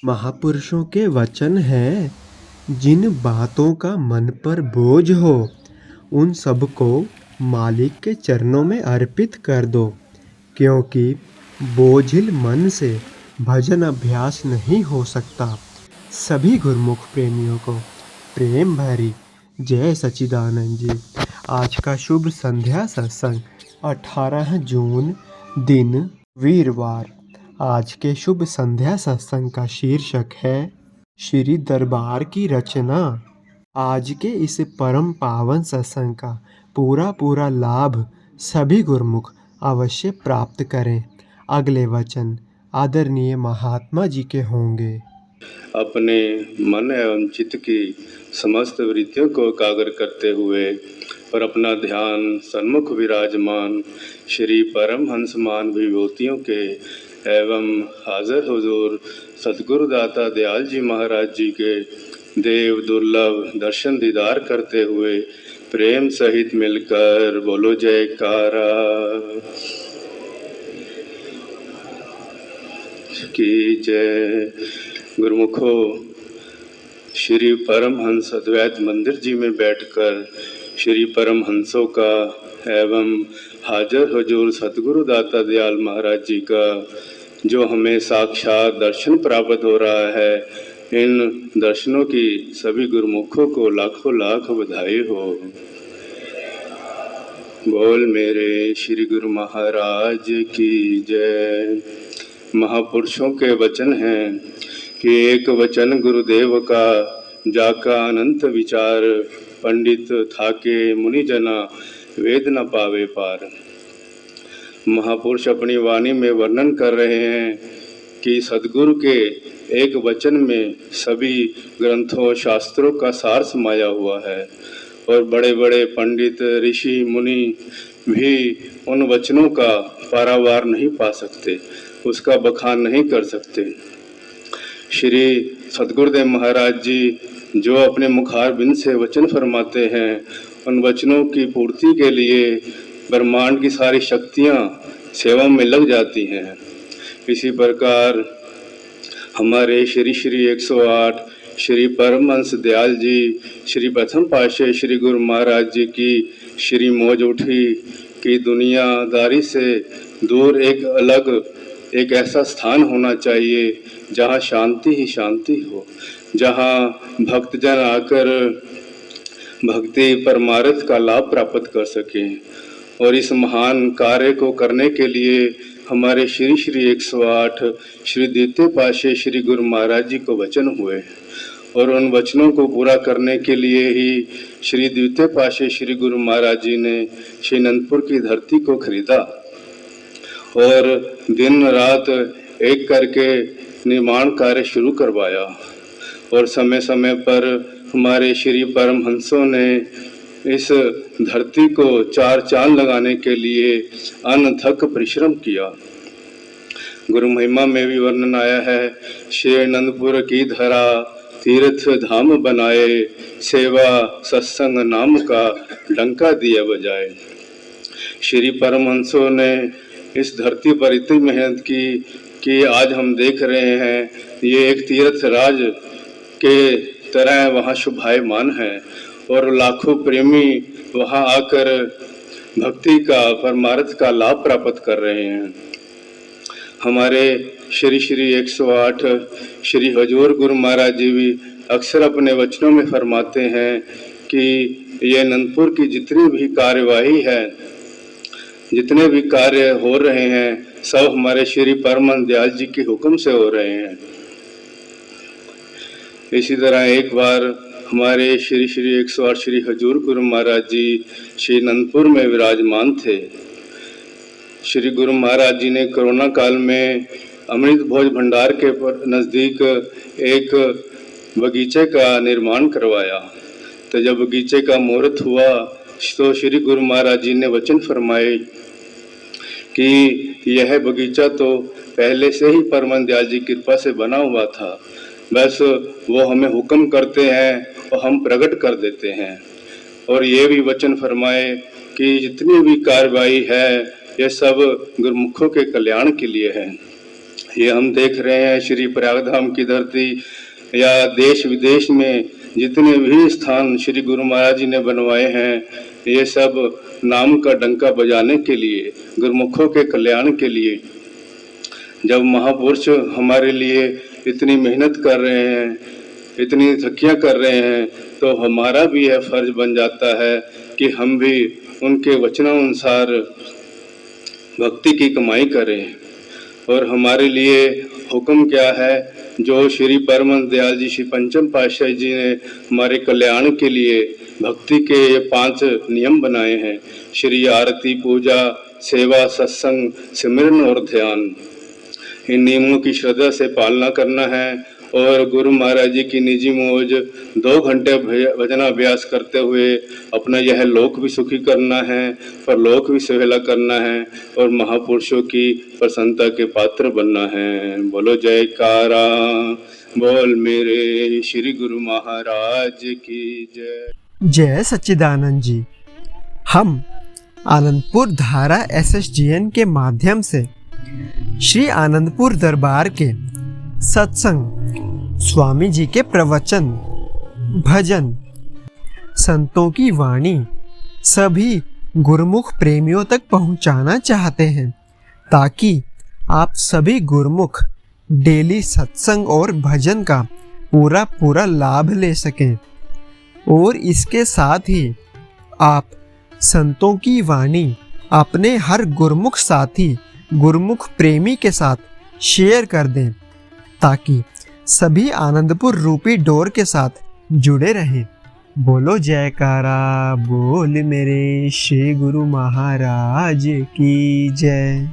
महापुरुषों के वचन हैं, जिन बातों का मन पर बोझ हो उन सबको मालिक के चरणों में अर्पित कर दो, क्योंकि बोझिल मन से भजन अभ्यास नहीं हो सकता। सभी गुरुमुख प्रेमियों को प्रेम भरी जय सच्चिदानंद जी। आज का शुभ संध्या सत्संग 18 जून दिन वीरवार। आज के शुभ संध्या सत्संग का शीर्षक है श्री दरबार की रचना। आज के इस परम पावन सत्संग का पूरा लाभ सभी गुरुमुख अवश्य प्राप्त करें। अगले वचन आदरणीय महात्मा जी के होंगे। अपने मन एवं चित्त की समस्त वृत्तियों को एकाग्र करते हुए और अपना ध्यान सन्मुख विराजमान श्री परमहंसमान विभूतियों के एवं हाजिर हुजूर सतगुरु दाता दयाल जी महाराज जी के देव दुर्लभ दर्शन दीदार करते हुए प्रेम सहित मिलकर बोलो जयकारा की जय। गुरुमुखो, श्री परमहंस अद्वैत मंदिर जी में बैठकर श्री परमहंसों का एवं हाजिर हुजूर सतगुरु दाता दयाल महाराज जी का जो हमें साक्षात दर्शन प्राप्त हो रहा है, इन दर्शनों की सभी गुरुमुखों को लाखों लाख बधाई हो। बोल मेरे श्री गुरु महाराज की जय। महापुरुषों के वचन हैं कि एक वचन गुरुदेव का जाका अनंत विचार, पंडित थाके मुनि जना वेद न पावे पार। महापुरुष अपनी वाणी में वर्णन कर रहे हैं कि सद्गुरु के एक वचन में सभी ग्रंथों शास्त्रों का सार समाया हुआ है और बड़े बड़े पंडित ऋषि मुनि भी उन वचनों का पारावार नहीं पा सकते, उसका बखान नहीं कर सकते। श्री सतगुरुदेव महाराज जी जो अपने मुखारबिंद से वचन फरमाते हैं, उन वचनों की पूर्ति के लिए ब्रह्मांड की सारी शक्तियाँ सेवा में लग जाती हैं। इसी प्रकार हमारे श्री 108 श्री परमहंस दयाल जी श्री प्रथम पातशाह श्री गुरु महाराज जी की श्री मौज उठी कि दुनियादारी से दूर एक अलग एक ऐसा स्थान होना चाहिए जहाँ शांति ही शांति हो, जहाँ भक्तजन आकर भक्ति परमार्थ का लाभ प्राप्त कर सकें। और इस महान कार्य को करने के लिए हमारे श्री 108 श्री द्वितीय पातशाह श्री गुरु महाराज जी को वचन हुए और उन वचनों को पूरा करने के लिए ही श्री द्वितीय पातशाह श्री गुरु महाराज जी ने श्री अनंतपुर की धरती को खरीदा और दिन रात एक करके निर्माण कार्य शुरू करवाया। और समय समय पर हमारे श्री परमहंसों ने इस धरती को चार चांद लगाने के लिए अनथक परिश्रम किया। गुरु महिमा में भी वर्णन आया है, श्री अनंतपुर की धरा तीर्थ धाम बनाए, सेवा सत्संग नाम का डंका दिया बजाए। श्री परमहंसों ने इस धरती पर इतनी मेहनत की कि आज हम देख रहे हैं ये एक तीर्थ राज के तरह वहाँ शोभायमान है और लाखों प्रेमी वहाँ आकर भक्ति का परमार्थ का लाभ प्राप्त कर रहे हैं। हमारे श्री 108 श्री हजूर गुरु महाराज जी भी अक्सर अपने वचनों में फरमाते हैं कि ये अनंतपुर की जितनी भी कार्यवाही है, जितने भी कार्य हो रहे हैं, सब हमारे श्री परमहंस दयाल जी के हुक्म से हो रहे हैं। इसी तरह एक बार हमारे श्री 108 श्री हजूर गुरु महाराज जी श्री अनंतपुर में विराजमान थे। श्री गुरु महाराज जी ने कोरोना काल में अमृत भोज भंडार के नज़दीक एक बगीचे का निर्माण करवाया। तो जब बगीचे का मुहूर्त हुआ तो श्री गुरु महाराज जी ने वचन फरमाए कि यह बगीचा तो पहले से ही परमहंस दयाल जी की कृपा से बना हुआ था, बस वो हमें हुक्म करते हैं और हम प्रकट कर देते हैं। और ये भी वचन फरमाए कि जितनी भी कार्रवाई है ये सब गुरुमुखों के कल्याण के लिए है। ये हम देख रहे हैं श्री प्रयागधाम की धरती या देश विदेश में जितने भी स्थान श्री गुरु महाराज जी ने बनवाए हैं, ये सब नाम का डंका बजाने के लिए, गुरुमुखों के कल्याण के लिए। जब महापुरुष हमारे लिए इतनी मेहनत कर रहे हैं, इतनी धक्कियाँ कर रहे हैं, तो हमारा भी यह फर्ज बन जाता है कि हम भी उनके वचनानुसार भक्ति की कमाई करें। और हमारे लिए हुक्म क्या है, जो श्री परमहंस दयाल जी श्री पंचम पातशाह जी ने हमारे कल्याण के लिए भक्ति के ये 5 नियम बनाए हैं, श्री आरती, पूजा, सेवा, सत्संग, सिमरन और ध्यान। इन नियमों की श्रद्धा से पालना करना है और गुरु महाराज जी की निजी मौज 2 घंटे भजनाभ्यास करते हुए अपना यह लोक भी सुखी करना है, पर लोक भी सुहेला करना है और महापुरुषों की प्रसन्नता के पात्र बनना है। बोलो जयकारा, बोल मेरे श्री गुरु महाराज की जय। जय सच्चिदानंद जी। हम आनंदपुर धारा SSGN के माध्यम से श्री आनंदपुर दरबार के सत्संग, स्वामी जी के प्रवचन, भजन, संतों की वाणी सभी गुरुमुख प्रेमियों तक पहुंचाना चाहते हैं, ताकि आप सभी गुरुमुख डेली सत्संग और भजन का पूरा लाभ ले सकें। और इसके साथ ही आप संतों की वाणी अपने हर गुरुमुख साथी, गुरुमुख प्रेमी के साथ शेयर कर दें, ताकि सभी आनंदपुर रूपी डोर के साथ जुड़े रहें। बोलो जयकारा, बोल मेरे श्री गुरु महाराज की जय।